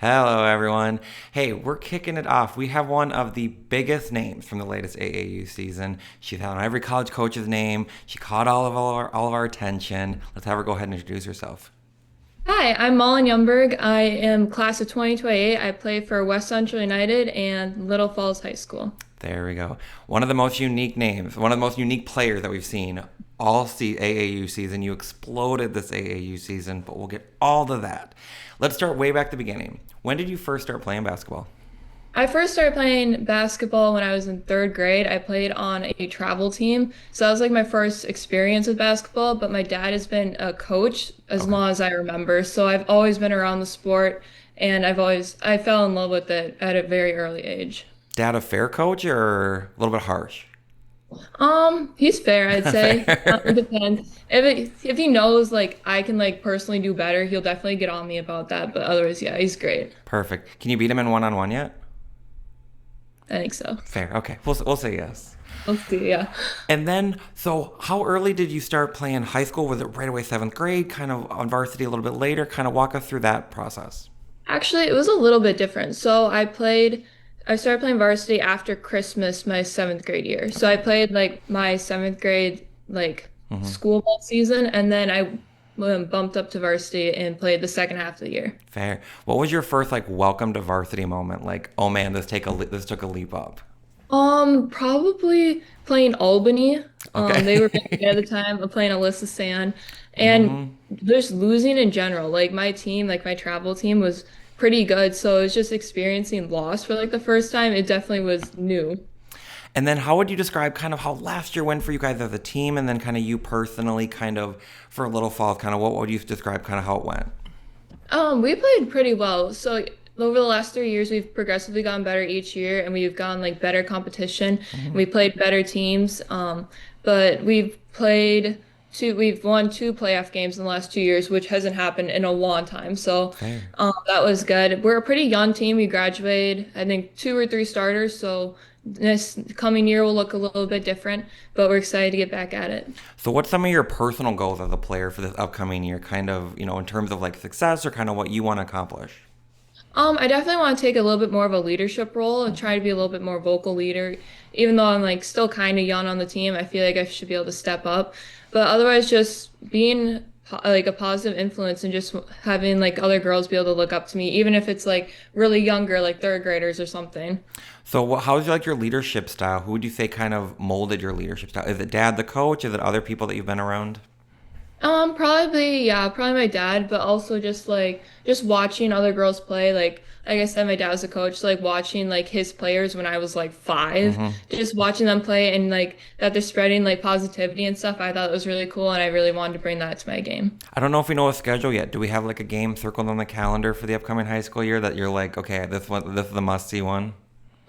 Hello, everyone. Hey, we're kicking it off. We have one of the biggest names from the latest AAU season. She's had on every college coach's name. She caught all of our attention. Let's have her go ahead and introduce herself. Hi, I'm Malin Youngberg. I am class of 2028. I play for West Central United and Little Falls High School. There we go. One of the most unique names, one of the most unique players that we've seen all AAU season. You exploded this AAU season, but we'll get all to that. Let's start way back at the beginning. When did you first start playing basketball? I first started playing basketball when I was in third grade. I played on a travel team. So that was like my first experience with basketball, but my dad has been a coach as Okay. long as I remember. So I've always been around the sport and I fell in love with it at a very early age. Dad a fair coach or a little bit harsh? He's fair, I'd say. It Fair. depends. If he knows like I can like personally do better, he'll definitely get on me about that. But otherwise, yeah, he's great. Perfect. Can you beat him in one-on-one yet? I think so. Fair. Okay. We'll say yes. Let's see. Yeah. And then, so how early did you start playing high school? Was it right away seventh grade, kind of on varsity a little bit later? Kind of walk us through that process. Actually, it was a little bit different. I started playing varsity after Christmas, my seventh grade year. So Okay. I played like my seventh grade like Hmm. school ball season, and then I bumped up to varsity and played the second half of the year. Fair. What was your first like welcome to varsity moment? Like, oh man, this took a leap up. Probably playing Albany. They Okay. were really good at the time of playing Alyssa Sand and Hmm. just losing in general. Like my team, like my travel team was pretty good. So it was just experiencing loss for like the first time. It definitely was new. And then how would you describe kind of how last year went for you guys as a team, and then kind of you personally, kind of for Little Falls, kind of what would you describe kind of how it went? We played pretty well. So over the last 3 years, we've progressively gotten better each year, and we've gotten like better competition. And Hmm. we played better teams. But we've won two playoff games in the last 2 years, which hasn't happened in a long time. So, Fair. that was good. We're a pretty young team. We graduated, I think, two or three starters. So this coming year will look a little bit different, but we're excited to get back at it. So, what's some of your personal goals as a player for this upcoming year? Kind of, in terms of like success or kind of what you want to accomplish? I definitely want to take a little bit more of a leadership role and try to be a little bit more vocal leader. Even though I'm like still kind of young on the team, I feel like I should be able to step up. But otherwise, just being like a positive influence and just having like other girls be able to look up to me, even if it's like really younger, like third graders or something. So, how's like your leadership style? Who would you say kind of molded your leadership style? Is it dad, the coach? Is it other people that you've been around? Probably, yeah, probably my dad, but also just watching other girls play. Like I said, my dad was a coach, so, like watching like his players when I was like 5, Hmm. just watching them play and like that they're spreading like positivity and stuff. I thought it was really cool, and I really wanted to bring that to my game. I don't know if we know a schedule yet. Do we have like a game circled on the calendar for the upcoming high school year that you're like, okay, this is the must see one?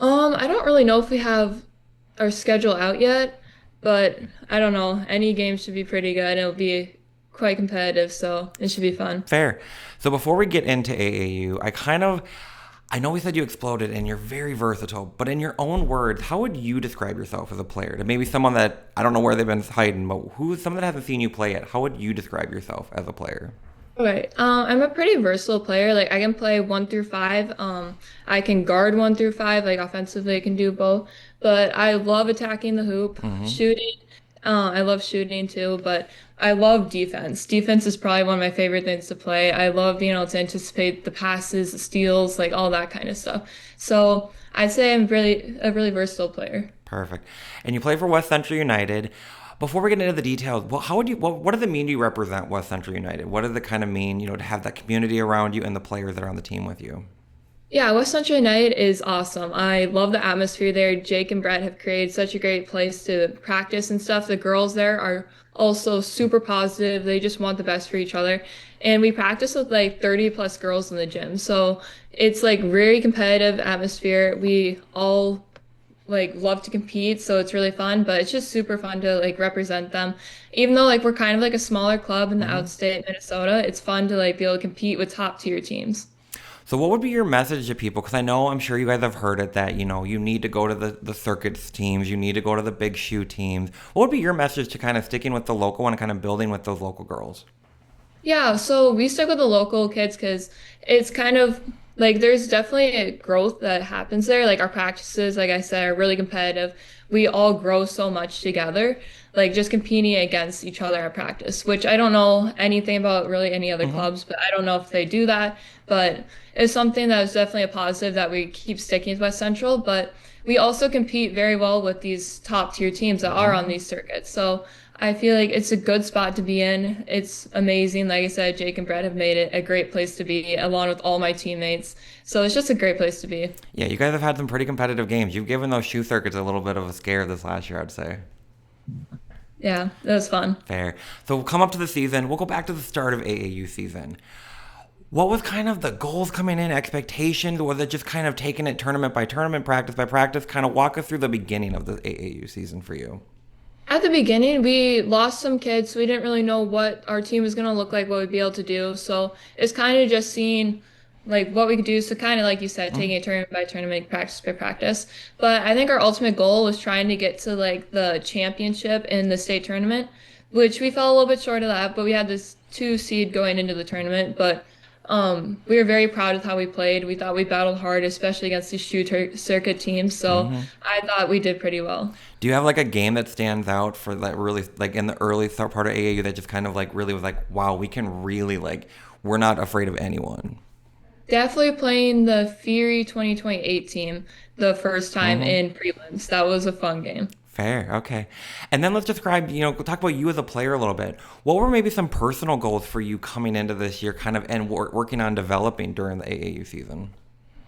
I don't really know if we have our schedule out yet, but I don't know. Any game should be pretty good. It'll be quite competitive, so it should be fun. Fair. So before we get into AAU, I know we said you exploded and you're very versatile, but in your own words, how would you describe yourself as a player? To maybe someone that I don't know where they've been hiding, but who's someone that hasn't seen you play yet? How would you describe yourself as a player? Okay. I'm a pretty versatile player. Like I can play 1 through 5. I can guard 1 through 5. Like offensively, I can do both. But I love attacking the hoop, Hmm. shooting. I love shooting too, but I love defense. Defense is probably one of my favorite things to play. I love being able to anticipate the passes, the steals, like all that kind of stuff. So I'd say I'm really a really versatile player. Perfect. And you play for West Central United. Before we get into the details, well, how would you? What does it mean you represent West Central United? What does it kind of mean, to have that community around you and the players that are on the team with you? Yeah, West Central United is awesome. I love the atmosphere there. Jake and Brett have created such a great place to practice and stuff. The girls there are also super positive. They just want the best for each other. And we practice with like 30 plus girls in the gym. So it's like very competitive atmosphere. We all like love to compete, so it's really fun, but it's just super fun to like represent them. Even though like we're kind of like a smaller club in the Hmm. outstate Minnesota, it's fun to like be able to compete with top tier teams. So, what would be your message to people? Because I'm sure you guys have heard it that you need to go to the circuits teams, you need to go to the big shoe teams. What would be your message to kind of sticking with the local and kind of building with those local girls? Yeah, so we stick with the local kids because it's kind of Like there's definitely a growth that happens there. Like our practices, like I said, are really competitive. We all grow so much together, like just competing against each other at practice, which I don't know anything about really any other Hmm. clubs, but I don't know if they do that. But it's something that is definitely a positive that we keep sticking with West Central. But we also compete very well with these top tier teams that are on Hmm. these circuits. So I feel like it's a good spot to be in. It's amazing. Like I said, Jake and Brett have made it a great place to be, along with all my teammates. So it's just a great place to be. Yeah, you guys have had some pretty competitive games. You've given those shoe circuits a little bit of a scare this last year, I'd say. Yeah, it was fun. Fair. So we'll come up to the season. We'll go back to the start of AAU season. What was kind of the goals coming in, expectations? Was it just kind of taking it tournament by tournament, practice by practice? Kind of walk us through the beginning of the AAU season for you. At the beginning, we lost some kids, so we didn't really know what our team was going to look like, what we'd be able to do. So it's kind of just seeing like what we could do. So kind of like you said, taking it tournament by tournament, practice by practice. But I think our ultimate goal was trying to get to like the championship in the state tournament, which we fell a little bit short of that, but we had this two seed going into the tournament. But we were very proud of how we played. We thought we battled hard, especially against these circuit teams. So I thought we did pretty well. Do you have like a game that stands out for that really like in the early start part of AAU that just kind of like really was like, wow, we can really like we're not afraid of anyone. Definitely playing the Fury 2028 team the first time Hmm. in prelims. That was a fun game. Fair, okay. And then let's describe, talk about you as a player a little bit. What were maybe some personal goals for you coming into this year, kind of, and working on developing during the AAU season?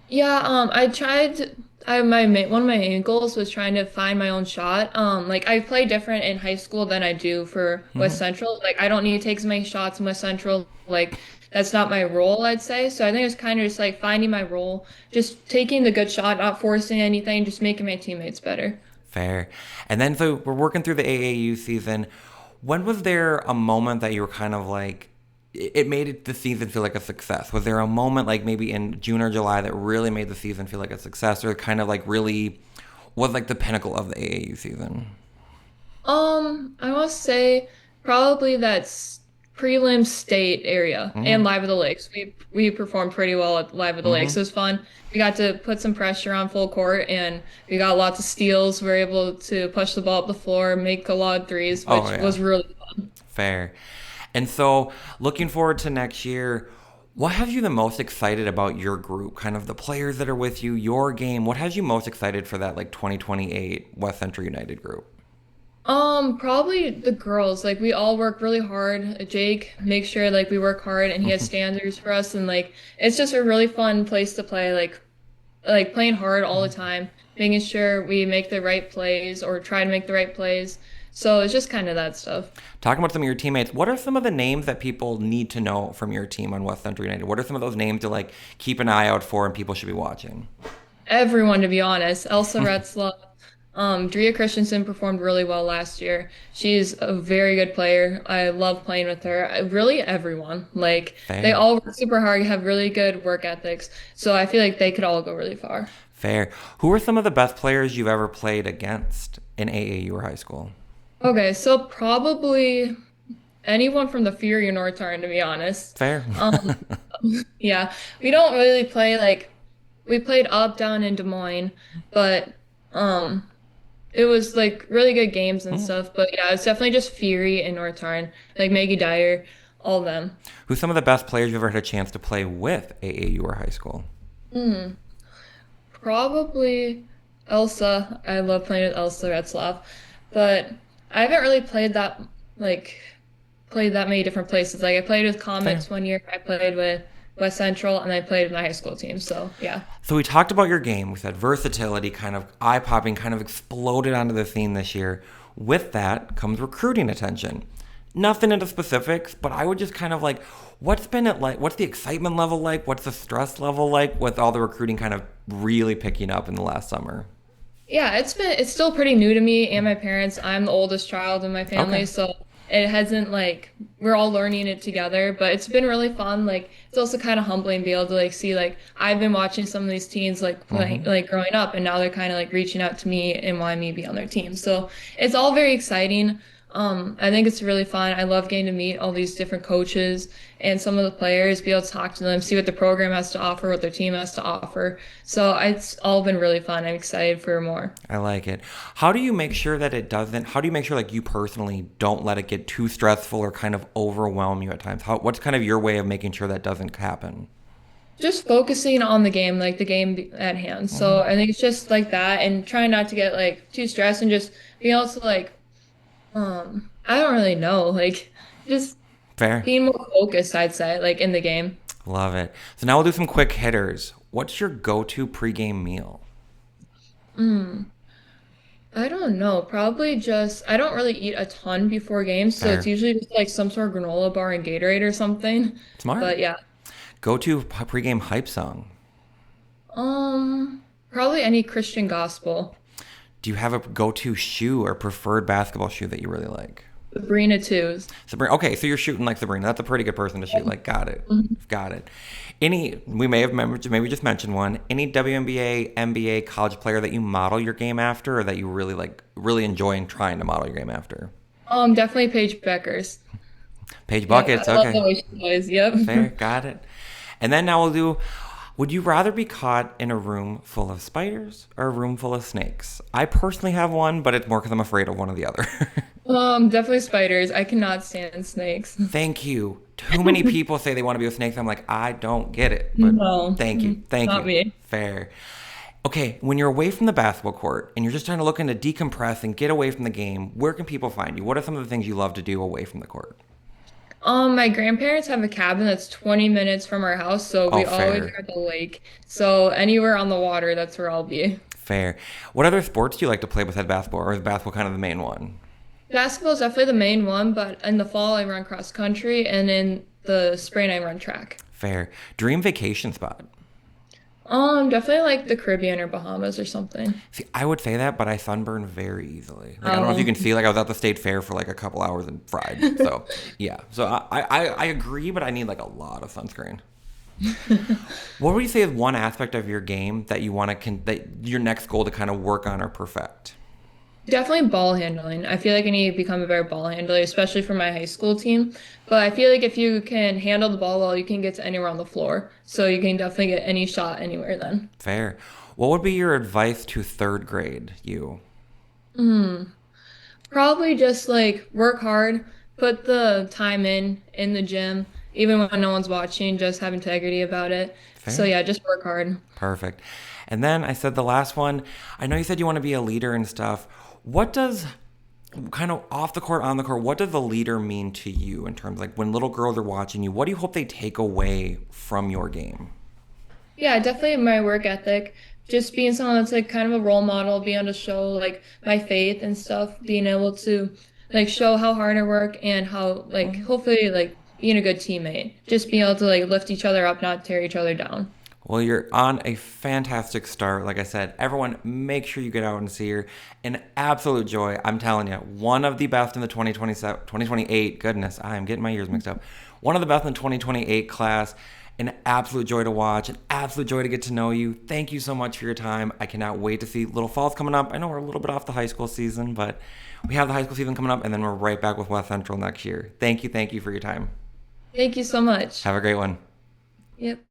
Yeah, I tried. One of my main goals was trying to find my own shot. Like I play different in high school than I do for West Hmm. Central. Like I don't need to take as many shots in West Central. Like that's not my role, I'd say. So I think it's kind of just like finding my role, just taking the good shot, not forcing anything, just making my teammates better. Fair. And then so we're working through the AAU season. When was there a moment that you were kind of like it made the season feel like a success? Was there a moment like maybe in June or July that really made the season feel like a success, or kind of like really was like the pinnacle of the AAU season? I must say probably that's prelim state area and Hmm. Live of the Lakes. We performed pretty well at Live of the Lakes. Hmm. It was fun. We got to put some pressure on full court and we got lots of steals. We were able to push the ball up the floor, make a lot of threes, Oh which yeah. was really fun. Fair. And so, looking forward to next year, what has you the most excited about your group? Kind of the players that are with you, your game. What has you most excited for that like 2028 West Central United group? Probably the girls. Like we all work really hard. Jake makes sure like we work hard and he has standards for us and like it's just a really fun place to play. Like playing hard all the time, making sure we make the right plays or try to make the right plays. So it's just kind of that stuff. Talking about some of your teammates, what are some of the names that people need to know from your team on West Central United? What are some of those names to like keep an eye out for and people should be watching? Everyone, to be honest. Elsa Retzlaff, Drea Christensen performed really well last year. She's a very good player. I love playing with her. Really, everyone. Like they Fair. all work super hard, have really good work ethics. So I feel like they could all go really far. Fair. Who are some of the best players you've ever played against in AAU or high school? Okay, so probably anyone from the Fury or Northern, to be honest. Fair. Um, yeah, we don't really play like we played up down in Des Moines, but um it was like really good games and stuff. But yeah, it's definitely just Fury and Northern, like Maggie Dyer, all of them. Who's some of the best players you've ever had a chance to play with AAU or high school? Hmm. Probably Elsa. I love playing with Elsa Retzlaff, but I haven't really like played that many different places. Like I played with Fair. Comets one year, I played with West Central, and I played with my high school team. So yeah. So we talked about your game. We said versatility, kind of eye popping, kind of exploded onto the scene this year. With that comes recruiting attention. Nothing into specifics, but I would just kind of like, what's been it like? What's the excitement level like? What's the stress level like with all the recruiting kind of really picking up in the last summer? Yeah, it's still pretty new to me and my parents. I'm the oldest child in my family, Okay. so it hasn't like we're all learning it together, but it's been really fun. Like it's also kind of humbling to be able to like see like I've been watching some of these teens like playing Hmm. like growing up and now they're kind of like reaching out to me and wanting me to be on their team. So it's all very exciting. I think it's really fun. I love getting to meet all these different coaches and some of the players, be able to talk to them, see what the program has to offer, what their team has to offer. So it's all been really fun. I'm excited for more. I like it. How do you make sure that it doesn't? How do you make sure, like you personally, don't let it get too stressful or kind of overwhelm you at times? What's kind of your way of making sure that doesn't happen? Just focusing on the game, like the game at hand. So I think it's just like that and trying not to get like too stressed and just being able to like, I don't really know, like just Fair. being more focused, I'd say, like in the game. Love it. So now we'll do some quick hitters. What's your go-to pregame meal? Mm. I don't know. Probably just I don't really eat a ton before games, so it's Fair. usually just like some sort of granola bar and Gatorade or something. Smart. But yeah. Go-to pregame hype song. Probably any Christian gospel. Do you have a go-to shoe or preferred basketball shoe that you really like? Sabrina twos. Sabrina. Okay, so you're shooting like Sabrina. That's a pretty good person to shoot. Like, got it. Mhm. Got it. Any, we may have maybe just mentioned one. Any WNBA, NBA college player that you model your game after, or that you really like, really enjoy and trying to model your game after? Definitely Paige Beckers. Paige Yep, Buckets. I love the Okay. way she plays. Yep. Fair. Got it. And then now we'll do. Would you rather be caught in a room full of spiders or a room full of snakes? I personally have one, but it's more because I'm afraid of one or the other. Definitely spiders. I cannot stand snakes. Thank you. Too many people say they want to be with snakes. I'm like, I don't get it. But No, thank you. Thank not you. me. Fair. Okay, when you're away from the basketball court and you're just trying to look into decompress and get away from the game, where can people find you? What are some of the things you love to do away from the court? My grandparents have a cabin that's 20 minutes from our house, so Oh, we always fair. are at the lake. So anywhere on the water, that's where I'll be. Fair. What other sports do you like to play besides basketball, or is basketball kind of the main one? Basketball is definitely the main one, but in the fall I run cross country, and in the spring I run track. Fair. Dream vacation spot. Definitely like the Caribbean or Bahamas or something. See, I would say that, but I sunburn very easily. Like, I don't know if you Oh, can see, like, I was at the state fair for like a couple hours and fried. So, yeah. So I agree, but I need like a lot of sunscreen. What would you say is one aspect of your game that you want to, that your next goal to kind of work on or perfect? definitely ball handling. I feel like I need to become a better ball handler, especially for my high school team. But I feel like if you can handle the ball well, you can get to anywhere on the floor. So you can definitely get any shot anywhere then. Fair. What would be your advice to third grade you? Probably just like work hard, put the time in the gym, even when no one's watching, just have integrity about it. So Fair. yeah, just work hard. Perfect. And then I said the last one. I know you said you want to be a leader and stuff. What does kind of off the court, on the court, what does the leader mean to you in terms like when little girls are watching you? What do you hope they take away from your game? Yeah, definitely my work ethic. Just being someone that's like kind of a role model, being able to show like my faith and stuff, being able to like show how hard I work and how like hopefully like being a good teammate. Just being able to like lift each other up, not tear each other down. Well, you're on a fantastic start. Like I said, everyone, make sure you get out and see her. An absolute joy. I'm telling you, one of the best in the 2027, 2028. Goodness, I am getting my years mixed up. One of the best in the 2028 class. An absolute joy to watch. An absolute joy to get to know you. Thank you so much for your time. I cannot wait to see Little Falls coming up. I know we're a little bit off the high school season, but we have the high school season coming up, and then we're right back with West Central next year. Thank you for your time. Thank you so much. Have a great one. Yep.